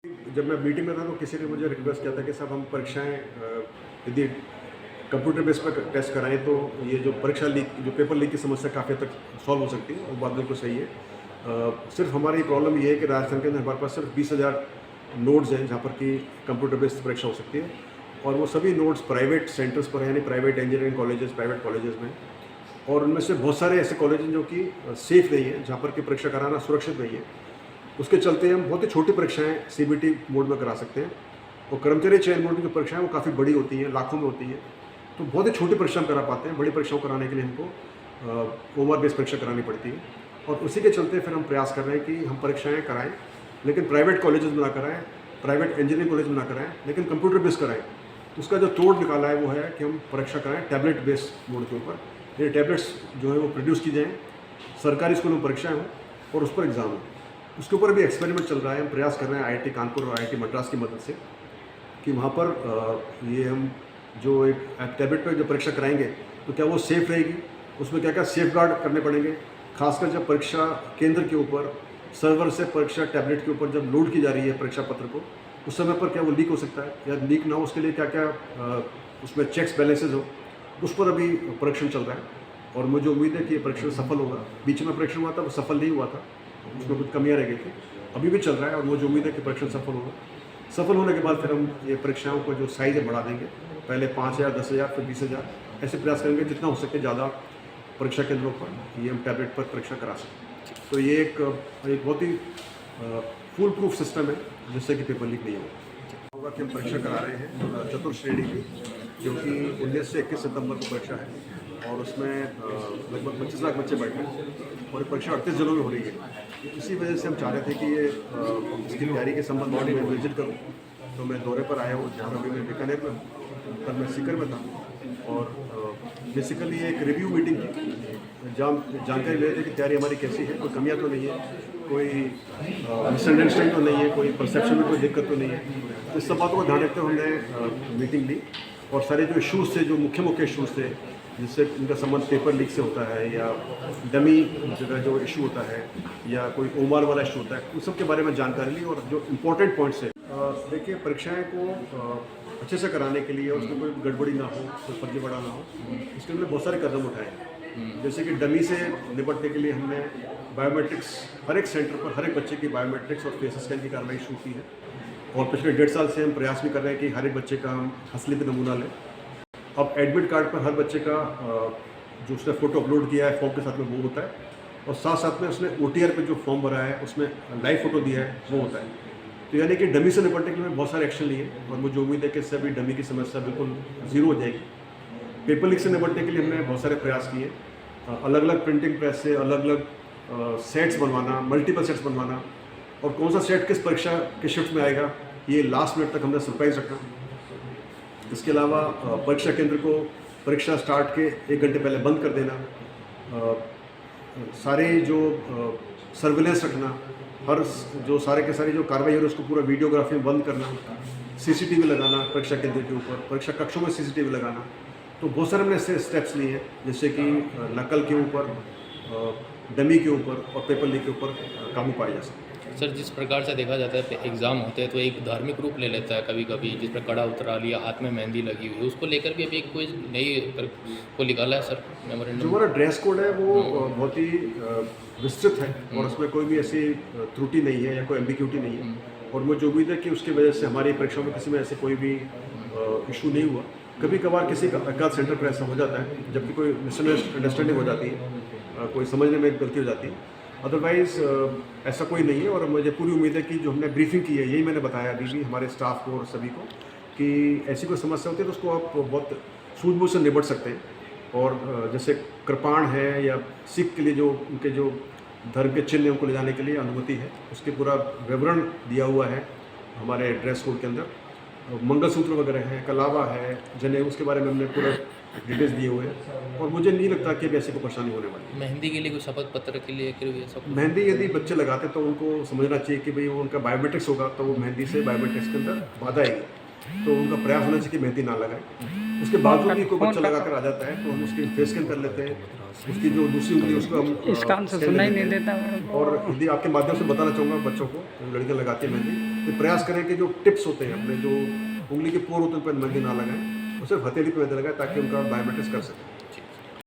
जब मैं मीटिंग में था तो किसी ने मुझे रिक्वेस्ट किया था कि साहब हम परीक्षाएं यदि कंप्यूटर बेस पर टेस्ट कराएं तो ये जो परीक्षा लीक जो पेपर लीक की समस्या काफ़ी हद तक सॉल्व हो सकती है और बात बिल्कुल सही है। सिर्फ हमारी प्रॉब्लम ये है कि राजस्थान के अंदर हमारे पास सिर्फ 20,000 नोड्स हैं जहाँ पर कि कंप्यूटर बेस्ड परीक्षा हो सकती है और वो सभी नोड्स प्राइवेट सेंटर्स पर हैं, यानी private engineering colleges, private colleges में। और उनमें से बहुत सारे ऐसे कॉलेज हैं जो कि सेफ़ नहीं है, जहाँ पर कि परीक्षा कराना सुरक्षित नहीं है। उसके चलते हम बहुत ही छोटी परीक्षाएं सीबीटी मोड में करा सकते हैं और कर्मचारी चयन मोड की जो परीक्षाएं वो काफ़ी बड़ी होती हैं, लाखों में होती हैं। तो बहुत ही छोटी परीक्षा हम करा पाते हैं। बड़ी परीक्षाओं कराने के लिए हमको ओवर बेस्ड परीक्षा करानी पड़ती है और उसी के चलते फिर हम प्रयास कर रहे हैं कि हम परीक्षाएँ कराएँ, लेकिन प्राइवेट कॉलेजेस में ना कराएँ, प्राइवेट इंजीनियरिंग कॉलेज में ना कराएँ, लेकिन कंप्यूटर बेस्ड कराएँ। तो उसका जो तोड़ निकाला है वो है कि हम परीक्षा कराएँ टैबलेट बेस्ड मोड के ऊपर। ये टैबलेट्स जो है वो प्रोड्यूस की जाएँ, सरकारी स्कूलों में परीक्षाएँ हों और उस पर एग्ज़ाम हो। उसके ऊपर भी एक्सपेरिमेंट चल रहा है। हम प्रयास कर रहे हैं आईआईटी कानपुर और आईआईटी मद्रास की मदद से कि वहाँ पर ये हम जो एक टैबलेट पर जो परीक्षा कराएंगे तो क्या वो सेफ़ रहेगी, उसमें क्या क्या सेफ गार्ड करने पड़ेंगे, खासकर जब परीक्षा केंद्र के ऊपर सर्वर से परीक्षा टैबलेट के ऊपर जब लोड की जा रही है परीक्षा पत्र को, उस समय पर क्या वो लीक हो सकता है या लीक ना हो, उसके लिए क्या क्या उसमें चेक्स बैलेंसेज हो, उस पर अभी परीक्षण चल रहा है और मुझे उम्मीद है कि ये परीक्षण सफल होगा। बीच में परीक्षण हुआ था वो सफल नहीं हुआ था, उसमें कुछ कमियां रह गई थी, अभी भी चल रहा है और मुझे उम्मीद है कि परीक्षण सफल होगा। सफल होने के बाद फिर हम ये परीक्षाओं को जो साइज़ है बढ़ा देंगे, पहले 5,000, 10,000, फिर 20,000, ऐसे प्रयास करेंगे जितना हो सके ज़्यादा परीक्षा केंद्रों पर ये हम टैबलेट पर परीक्षा करा सकें। तो ये एक बहुत ही फुल प्रूफ सिस्टम है जिससे कि पेपर लीक नहीं होगा। कि हम परीक्षा करा रहे हैं चतुर्श्रेणी की, जो कि 19 से 21 सितंबर को परीक्षा है और उसमें लगभग 25 लाख बच्चे बैठे हैं और परीक्षा 38 जिलों में हो रही है। इसी वजह से हम चाह रहे थे कि ये इसकी तैयारी के संबंध में मैं विजिट करूँ, तो मैं दौरे पर आया हूँ जहाँ अभी मैं बीकानेर में हूँ, कल मैं सीकर में था और बेसिकली एक रिव्यू मीटिंग की जहाँ जानकारी ले रहे थे कि तैयारी हमारी कैसी है, कोई कमियाँ तो नहीं है, कोई मिसअंडरस्टैंडिंग तो नहीं है, कोई परसेप्शन में कोई दिक्कत तो नहीं है। तो इस सब बातों को ध्यान रखते हुए हमने मीटिंग ली और सारे जो इशूज़ थे, जो मुख्य इशूज़ थे जिससे इनका संबंध पेपर लीक से होता है या डमी जगह जो इशू होता है या कोई ओमार वाला इशू होता है, उन सब के बारे में जानकारी ली और जो इम्पोर्टेंट पॉइंट्स है, देखिए परीक्षाएं को अच्छे से कराने के लिए और उसमें कोई गड़बड़ी ना हो, कोई फर्जीवाड़ा ना हो, इसके लिए बहुत सारे कदम उठाए। जैसे कि डमी से निपटने के लिए हमने बायोमेट्रिक्स हर एक सेंटर पर हर एक बच्चे की बायोमेट्रिक्स और फेस स्कैन की कार्रवाई शुरू की है और पिछले 1.5 साल से हम प्रयास भी कर रहे हैं कि हर एक बच्चे का हम हंसली पे नमूना लें। अब एडमिट कार्ड पर हर बच्चे का जो उसने फ़ोटो अपलोड किया है फॉर्म के साथ में वो होता है और साथ साथ में उसने OTR पे जो फॉर्म भरा है उसमें लाइव फ़ोटो दिया है वो होता है। तो यानी कि डमी से निपटने के लिए बहुत सारे एक्शन लिए और मुझे उम्मीद है कि इससे अभी डमी की समस्या बिल्कुल ज़ीरो हो जाएगी। पेपर लीक से निपटने के लिए हमने बहुत सारे प्रयास किए, अलग अलग प्रिंटिंग प्रेस से अलग अलग सेट्स बनवाना, मल्टीपल सेट्स बनवाना और कौन सा सेट किस परीक्षा के शिफ्ट में आएगा ये लास्ट मिनट तक हमने सरप्राइज रखा। इसके अलावा परीक्षा केंद्र को परीक्षा स्टार्ट के 1 घंटे पहले बंद कर देना, सारे जो सर्विलेंस रखना, हर जो सारे के सारे जो कार्रवाई है उसको पूरा वीडियोग्राफी में बंद करना, CCTV लगाना परीक्षा केंद्र के ऊपर, परीक्षा कक्षों में CCTV लगाना। तो बहुत सारे हमने ऐसे स्टेप्स लिए हैं जैसे कि नकल के ऊपर, डमी के ऊपर और पेपर लीक के ऊपर काबू पाया जा सके। सर, जिस प्रकार से देखा जाता है एग्ज़ाम होते हैं तो एक धार्मिक रूप ले लेता है कभी कभी, जिस पर कड़ा उतरा लिया, हाथ में मेहंदी लगी हुई है, उसको लेकर भी अभी एक कोई नई को निकाला है सर मेमोरेंडम। जो हमारा ड्रेस कोड है वो बहुत ही विस्तृत है और उसमें कोई भी ऐसी त्रुटि नहीं है या कोई एम्बिग्यूटी नहीं है और मुझे उम्मीद है कि उसकी वजह से हमारी परीक्षाओं में किसी में ऐसे कोई भी इशू नहीं हुआ। कभी कभार किसी का एकाध सेंटर पर ऐसा हो जाता है जबकि कोई मिसअंडरस्टैंडिंग हो जाती है, कोई समझने में गलती हो जाती है, अदरवाइज़ ऐसा कोई नहीं है। और मुझे पूरी उम्मीद है कि जो हमने ब्रीफिंग की है यही मैंने बताया अभी भी हमारे स्टाफ को और सभी को कि ऐसी कोई समस्या होती है तो उसको आप बहुत सूझबूझ से निपट सकते हैं। और जैसे कृपाण है या सिख के लिए जो उनके जो धर्म के चिन्ह उनको ले जाने के लिए अनुमति है, उसके पूरा विवरण दिया हुआ है हमारे ड्रेस कोड के अंदर। मंगलसूत्र वगैरह है, कलावा है, जनेऊ, उसके बारे में हमने पूरा डिटेल्स दिए हुए हैं और मुझे नहीं लगता कि अभी ऐसी कोई परेशानी होने वाली है। मेहंदी के लिए कोई शपथ पत्र के लिए सब मेहंदी यदि बच्चे लगाते तो उनको समझना चाहिए कि भाई वो उनका बायोमेट्रिक्स होगा तो वो मेहंदी से बायोमेट्रिक्स के अंदर बाधा आएगी, तो उनका प्रयास होना चाहिए कि मेहंदी ना लगाए। उसके बावजूद भी कोई बच्चा लगा कर आ जाता है तो हम उसकी फेस स्कैन कर लेते हैं, उसकी जो दूसरी उंगली उसको हम इस कान से सुनाई नहीं देता। और यदि आपके माध्यम से बताना चाहूँगा बच्चों को, लड़कियाँ लगाती हैं मेहंदी, तो प्रयास करें कि जो टिप्स होते हैं अपने जो उंगली के पोर होते हैं उन पर मेहंदी ना लगाएं, और सिर्फ हथेली पे मेहंदी लगाएं ताकि उनका बायोमेट्रिक्स कर सकें।